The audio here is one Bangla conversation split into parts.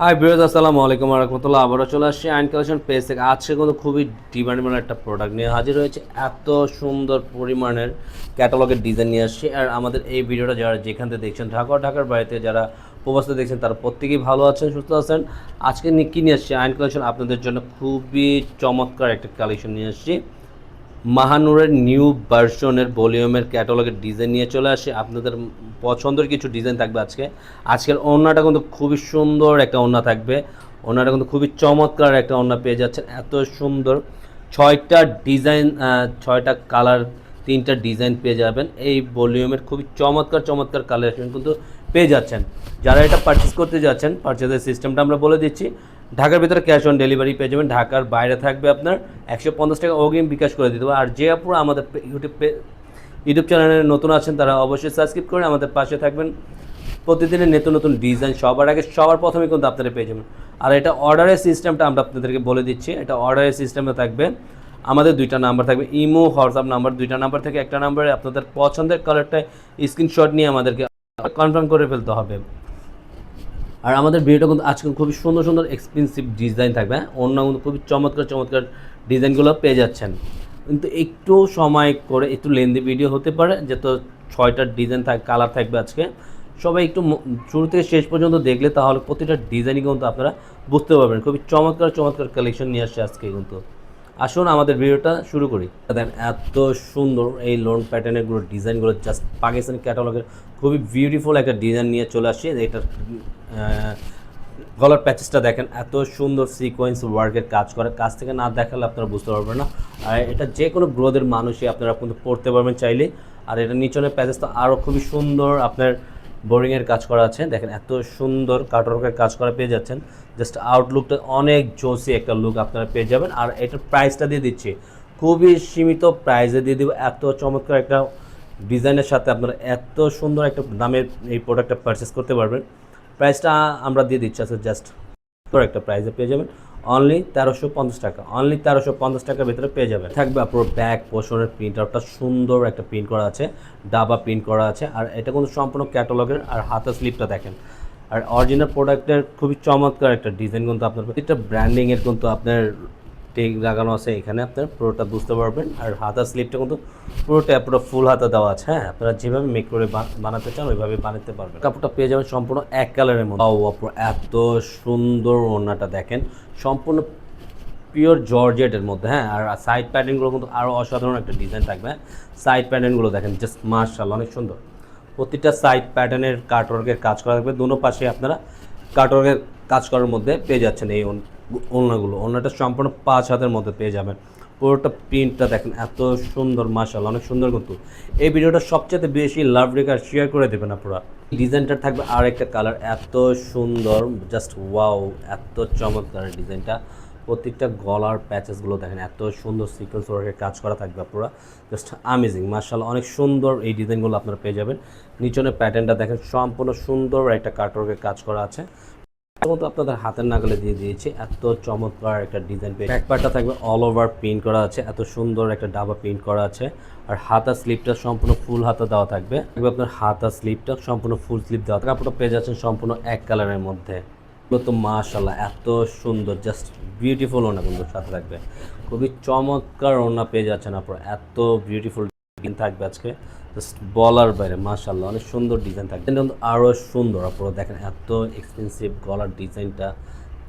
হাই বিরোধ, আসসালামু আলাইকুম রহমতুল্লাহ। আবারও চলে আসছি আইন কালেকশন পেজ থেকে। আজকে কিন্তু খুবই ডিমান্ডেবল একটা প্রোডাক্ট নিয়ে হাজির হয়েছে। এত সুন্দর পরিমাণের ক্যাটালগের ডিজাইন নিয়ে আসছি। আর আমাদের এই ভিডিওটা যারা যেখান থেকে দেখছেন, ঢাকার বাইরে যারা প্রবাসে দেখছেন, তারা প্রত্যেকেই ভালো আছেন, সুস্থ আছেন। আজকে কী নিয়ে আসছি আইন কালেকশন আপনাদের জন্য খুবই চমৎকার একটা কালেকশন নিয়ে আসছি। মাহানুরের নিউ ভার্সনের ভলিউমের ক্যাটালগের ডিজাইন নিয়ে চলে আসে। আপনাদের পছন্দের কিছু ডিজাইন থাকবে আজকের ওড়নাটা কিন্তু খুবই সুন্দর একটা ওড়না থাকবে। ওড়নাটা কিন্তু খুবই চমৎকার একটা ওড়না পেয়ে যাচ্ছেন, এত সুন্দর। ছয়টা ডিজাইন, ছয়টা কালার, তিনটা ডিজাইন পেয়ে যাবেন। এই ভলিউমের খুবই চমৎকার চমৎকার কালেকশন কিন্তু পেয়ে যাচ্ছেন। যারা এটা পারচেস করতে যাচ্ছেন, পারচেসের সিস্টেমটা আমরা বলে দিচ্ছি। ঢাকার ভিতরে ক্যাশ অন ডেলিভারি পেয়ে যাবেন। ঢাকার বাইরে থাকবে আপনার 150 টাকা অগ্রিম বিকাশ করে দিতে হবে। আর যে আপুরা আমাদের ইউটিউব চ্যানেলে নতুন আছেন, তারা অবশ্যই সাবস্ক্রাইব করে আমাদের পাশে থাকবেন। প্রতিদিনের নতুন নতুন ডিজাইন সবার প্রথমে কিন্তু আপনারা পেয়ে যাবেন। আর এটা অর্ডারের সিস্টেমটা আমরা আপনাদেরকে বলে দিচ্ছি। এটা অর্ডারের সিস্টেমে থাকবে। আমাদের দুইটা নাম্বার থাকবে, ইমো হোয়াটসঅ্যাপ নাম্বার। দুইটা নাম্বার থেকে একটা নাম্বারে আপনাদের পছন্দের কালারটা স্ক্রিনশট নিয়ে আমাদেরকে কনফার্ম করে ফেলতে হবে। আর আমাদের ভিডিওটা কিন্তু আজকে খুবই সুন্দর সুন্দর এক্সপেন্সিভ ডিজাইন থাকবে। অন্য কিন্তু খুবই চমৎকার চমৎকার ডিজাইনগুলো পেয়ে যাচ্ছেন। কিন্তু একটু সময় করে, একটু লেন্দি ভিডিও হতে পারে, যেহেতু 6টা ডিজাইন কালার থাকবে আজকে। সবাই একটু শুরু থেকে শেষ পর্যন্ত দেখলে তাহলে প্রতিটা ডিজাইনই কিন্তু আপনারা বুঝতে পারবেন। খুবই চমৎকার চমৎকার কালেকশন নিয়ে আসছে আজকে কিন্তু। আসুন আমাদের ভিডিওটা শুরু করি। দেখেন এত সুন্দর এই লোন প্যাটার্নেরগুলো ডিজাইনগুলো, জাস্ট পাকিস্তানি ক্যাটালগের খুবই বিউটিফুল একটা ডিজাইন নিয়ে চলে আসছে। এটার গলার প্যাচেসটা দেখেন, এত সুন্দর সিকোয়েন্স ওয়ার্কের কাজ করে। কাজ থেকে না দেখালে আপনারা বুঝতে পারবেন না। আর এটা যে কোনো গ্রোদের মানুষই আপনারা কিন্তু পড়তে পারবেন চাইলে। আর এটা নিচনের প্যাচেস তো আরও খুবই সুন্দর, আপনার বোরিংয়ের কাজ করা আছে। দেখেন এত সুন্দর কাটওয়ার্কের কাজ করা পেয়ে যাচ্ছেন। জাস্ট আউটলুকটা অনেক জোসি একটা লুক আপনারা পেয়ে যাবেন। আর এটার প্রাইসটা দিয়ে দিচ্ছি খুবই সীমিত প্রাইসে দিয়ে দিব। এত চমৎকার একটা ডিজাইনের সাথে আপনারা এত সুন্দর একটা দামের এই প্রোডাক্টটা পারচেস করতে পারবেন। প্রাইসটা আমরা দিয়ে দিচ্ছি আচ্ছা, জাস্ট একটা প্রাইসে পেয়ে যাবেন অনলি 1350 টাকা। অনলি 1350 টাকার ভিতরে পেয়ে যাবেন। থাকবে আপনার ব্যাক পোর্শনের প্রিন্ট আউটটা সুন্দর একটা প্রিন্ট করা আছে, ডাবা প্রিন্ট করা আছে। আর এটা কিন্তু সম্পূর্ণ ক্যাটালগের। আর হাতের স্লিপটা দেখেন, আর অরিজিনাল প্রোডাক্টের খুবই চমৎকার একটা ডিজাইন কিন্তু আপনার প্রত্যেকটা ব্র্যান্ডিংয়ের কিন্তু আপনার টেক লাগানো আছে এখানে, আপনার পুরোটা বুঝতে পারবেন। আর হাতার স্লিপটা কিন্তু পুরো ফুল হাতা দেওয়া আছে। হ্যাঁ, আপনারা যেভাবে মেক করে বানাতে চান ওইভাবে বানাতে পারবেন। কাপড়টা পেয়ে যাবেন সম্পূর্ণ এক কালারের মধ্যে। এত সুন্দর ওড়নাটা দেখেন, সম্পূর্ণ পিওর জর্জেটের মধ্যে। হ্যাঁ, আর সাইড প্যাটার্নগুলো কিন্তু আরও অসাধারণ একটা ডিজাইন থাকবে। সাইড প্যাটার্নগুলো দেখেন, জাস্ট মাশাআল্লাহ অনেক সুন্দর। প্রতিটা সাইড প্যাটার্নের কাটওয়ার্কের কাজ করা থাকবে। দুনো পাশে আপনারা কাটওয়ার্কের কাজ করার মধ্যে পেয়ে যাচ্ছেন এই ওড়নাগুলো। ওড়নাটা সম্পূর্ণ 5 হাতের মধ্যে পেয়ে যাবেন। পুরোটা প্রিন্টটা দেখেন এত সুন্দর, মাশাআল্লাহ অনেক সুন্দর। কিন্তু এই ভিডিওটা সবচেয়ে বেশি লাভ রেখে শেয়ার করে দেবেন আপনারা। ডিজাইনটা থাকবে আর একটা কালার, এত সুন্দর, জাস্ট ওয়াও, এত চমৎকার ডিজাইনটা। প্রত্যেকটা গলার প্যাচেসগুলো দেখেন, এত সুন্দর সিকোয়েন্স ওয়ার্কের কাজ করা থাকবে আপনারা। জাস্ট আমেজিং, মাশাআল্লাহ অনেক সুন্দর এই ডিজাইনগুলো আপনারা পেয়ে যাবেন। নিচনের প্যাটার্নটা দেখেন, সম্পূর্ণ সুন্দর একটা কাটওয়ার্কের কাজ করা আছে। মতো আপনাদের হাতের নাগালে দিয়ে দিয়েছি। এত চমৎকার একটা ডিজাইন পেয়ে ব্যাক পার্টটা থাকবে অল ওভার প্রিন্ট করা আছে, এত সুন্দর একটা ডাবা প্রিন্ট করা আছে। আর হাতা স্লিপটা সম্পূর্ণ ফুল হাতা দেওয়া থাকবে। আপনার হাতা স্লিপটা সম্পূর্ণ ফুল স্লিপ দেওয়া থাকবে। কাপড়টা পেয়ে যাচ্ছেন সম্পূর্ণ এক কালারের মধ্যে। তো মাশাআল্লাহ এত সুন্দর, জাস্ট বিউটিফুল ওড়না কিন্তু সাথে থাকবে। খুবই চমৎকার ওড়না পেয়ে যাচ্ছেন আপনারা। এত বিউটিফুল ডিজাইন থাকবে আজকে, জাস্ট বলার বাইরে। মাশাআল্লাহ অনেক সুন্দর ডিজাইন থাকবে, কিন্তু আরও সুন্দর। আপনারা দেখেন এত এক্সপেন্সিভ গলার ডিজাইনটা,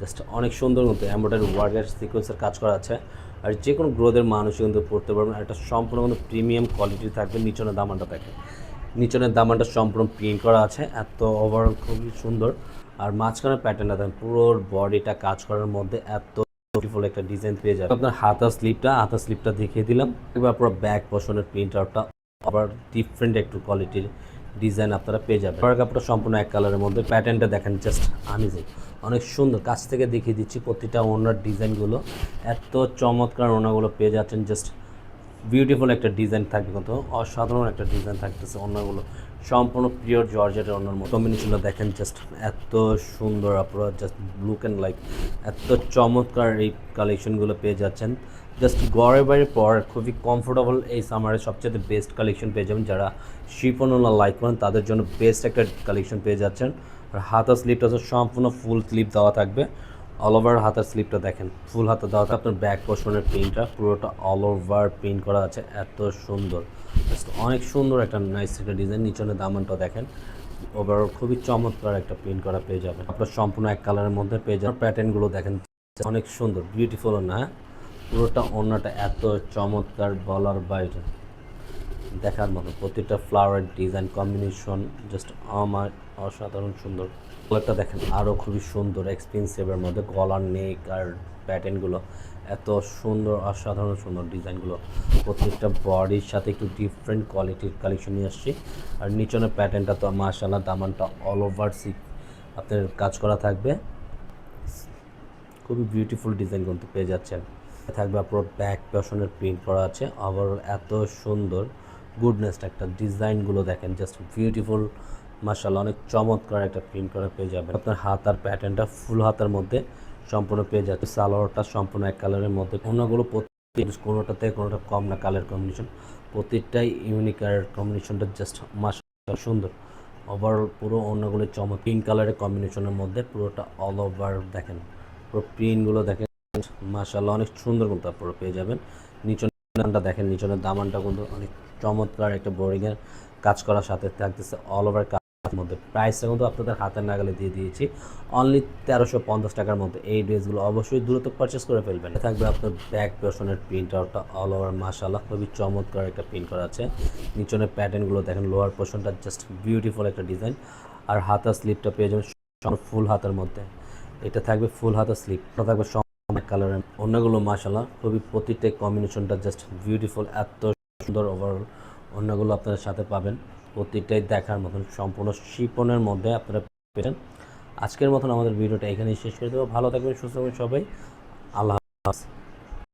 জাস্ট অনেক সুন্দর। কিন্তু এমব্রয়ডারি ওয়ার্কের সিকোয়েন্সের কাজ করা আছে। আর যে কোনো গ্রোদের মানুষ কিন্তু পড়তে পারবেন। এটা সম্পূর্ণ কিন্তু প্রিমিয়াম কোয়ালিটি থাকবে। নিচনের দামানটা দেখেন, নিচনের দামানটা সম্পূর্ণ প্রিন্ট করা আছে, এত ওভারঅল খুবই সুন্দর। আর মাঝখানের প্যাটার্নটা দেখেন, পুরো বডিটা কাজ করার মধ্যে এত বিউটিফুল একটা ডিজাইন পেয়ে যাবে। আপনার হাতা স্লিপটা দেখিয়ে দিলাম। এবার পুরো ব্যাক পোর্শনের প্রিন্ট আউটটা আবার ডিফারেন্ট একটু কোয়ালিটির ডিজাইন আপনারা পেয়ে যাবেন। কাপড়টা সম্পূর্ণ এক কালারের মধ্যে। প্যাটার্নটা দেখেন, জাস্ট আমেজিং অনেক সুন্দর। কাছ থেকে দেখিয়ে দিচ্ছি প্রতিটা ওনার ডিজাইনগুলো, এত চমৎকার ওনাগুলো পেয়ে যাচ্ছেন। জাস্ট বিউটিফুল একটা ডিজাইন থাকবে, কিন্তু অসাধারণ একটা ডিজাইন থাকতেছে। ওনাগুলো সম্পূর্ণ পিওর জর্জেটের ওনার মতো। কম্বিনেশনটা দেখেন, জাস্ট এত সুন্দর। আপনারা জাস্ট লুক অ্যান্ড লাইক এত চমৎকার এই কালেকশনগুলো পেয়ে যাচ্ছেন। জাস্ট ঘরে বাইরে পর খুবই কমফোর্টেবল। এই সামারে সবচেয়ে বেস্ট কালেকশন পেয়ে যাবেন। যারা শিফন ওনা লাইক করেন তাদের জন্য বেস্ট একটা কালেকশন পেয়ে যাচ্ছেন। আর হাতার স্লিপটা হচ্ছে সম্পূর্ণ ফুল স্লিপ দেওয়া থাকবে, অল ওভার হাতার স্লিপটা দেখেন ফুল হাতা দেওয়া থাকবে। আপনার ব্যাক পোর্শনের প্রিন্টটা পুরোটা অল ওভার প্রিন্ট করা আছে, এত সুন্দর, অনেক সুন্দর একটা নাইস একটা ডিজাইন। নিচনের দামানটা দেখেন, ওভারঅল খুবই চমৎকার একটা প্রিন্ট করা পেয়ে যাবেন আপনার, সম্পূর্ণ এক কালারের মধ্যে পেয়ে যাবেন। প্যাটার্নগুলো দেখেন অনেক সুন্দর, বিউটিফুল না, পুরোটা ওড়নাটা এত চমৎকার, বলার বাইরে, দেখার মতো। প্রতিটা ফ্লাওয়ার ডিজাইন কম্বিনেশন জাস্ট আমার অসাধারণ সুন্দর। কালারটা দেখেন আরও খুবই সুন্দর, এক্সপেন্সিভের মধ্যে গলার নেক আর প্যাটার্নগুলো এত সুন্দর, অসাধারণ সুন্দর ডিজাইনগুলো। প্রত্যেকটা বডির সাথে একটু ডিফারেন্ট কোয়ালিটির কালেকশন নিয়ে আসছি। আর নিচনের প্যাটার্নটা তো মাশাআল্লাহ, দামানটা অল ওভার আপনার কাজ করা থাকবে, খুবই বিউটিফুল ডিজাইন কিন্তু পেয়ে যাচ্ছেন। থাকবে আপনার ব্যাক পেশনের প্রিন্ট করা আছে, আবার এত সুন্দর গুডনেসটা একটা ডিজাইনগুলো দেখেন জাস্ট বিউটিফুল, মাশাআল্লাহ, অনেক চমৎকার একটা প্রিন্ট করা পেয়ে যাবেন। আপনার হাতার প্যাটার্নটা ফুল হাতার মধ্যে সম্পূর্ণ পেয়ে যাচ্ছে, সালোয়ারটা সম্পূর্ণ এক কালারের মধ্যে। অন্যগুলো কোনোটাতে কোনোটা কম না, কালার কম্বিনেশন প্রত্যেকটাই ইউনিক, আর কম্বিনেশনটা জাস্ট মাশাআল্লাহ সুন্দর। ওভারঅল পুরো অন্যগুলো চমৎকার পিঙ্ক কালারের কম্বিনেশনের মধ্যে পুরোটা অল ওভার দেখেন, পুরো প্রিন্টগুলো দেখেন মাশাআল্লাহ, অনেক সুন্দর কিন্তু আপনারা পেয়ে যাবেন। নিচনটা দেখেন, নিচনের দামানটা কিন্তু অনেক চমৎকার একটা বোরিংয়ের কাজ করার সাথে থাকতেছে অল ওভার কাজের মধ্যে। প্রাইসটা কিন্তু আপনাদের হাতের নাগালে দিয়ে দিয়েছি অনলি 1350 টাকার মধ্যে। এই ড্রেসগুলো অবশ্যই দ্রুত পারচেস করে ফেলবেন। থাকবে আপনার ব্যাক পোর্শনের প্রিন্ট আউটটা অল ওভার মাশাআল্লাহ, খুবই চমৎকার একটা প্রিন্ট করা আছে। নিচনের প্যাটার্নগুলো দেখেন, লোয়ার পোর্শনটা জাস্ট বিউটিফুল একটা ডিজাইন। আর হাতার স্লিপটা পেয়ে যাবেন ফুল হাতার মধ্যে, এটা থাকবে ফুল হাতার স্লিপ, এটা থাকবে কালারের। অন্যগুলো মাশাআল্লাহ খুবই প্রতিটা কম্বিনেশনটা জাস্ট বিউটিফুল, এত সুন্দর। ওভারঅল অন্যগুলো আপনাদের সাথে পাবেন প্রতিটাই দেখার মতন, সম্পূর্ণ শিপনের মধ্যে আপনারা পেয়েছেন। আজকের মতন আমাদের ভিডিওটা এখানেই শেষ করে দেবো। ভালো থাকবেন, সুস্থ থাকবেন সবাই, আল্লাহ হাফেজ।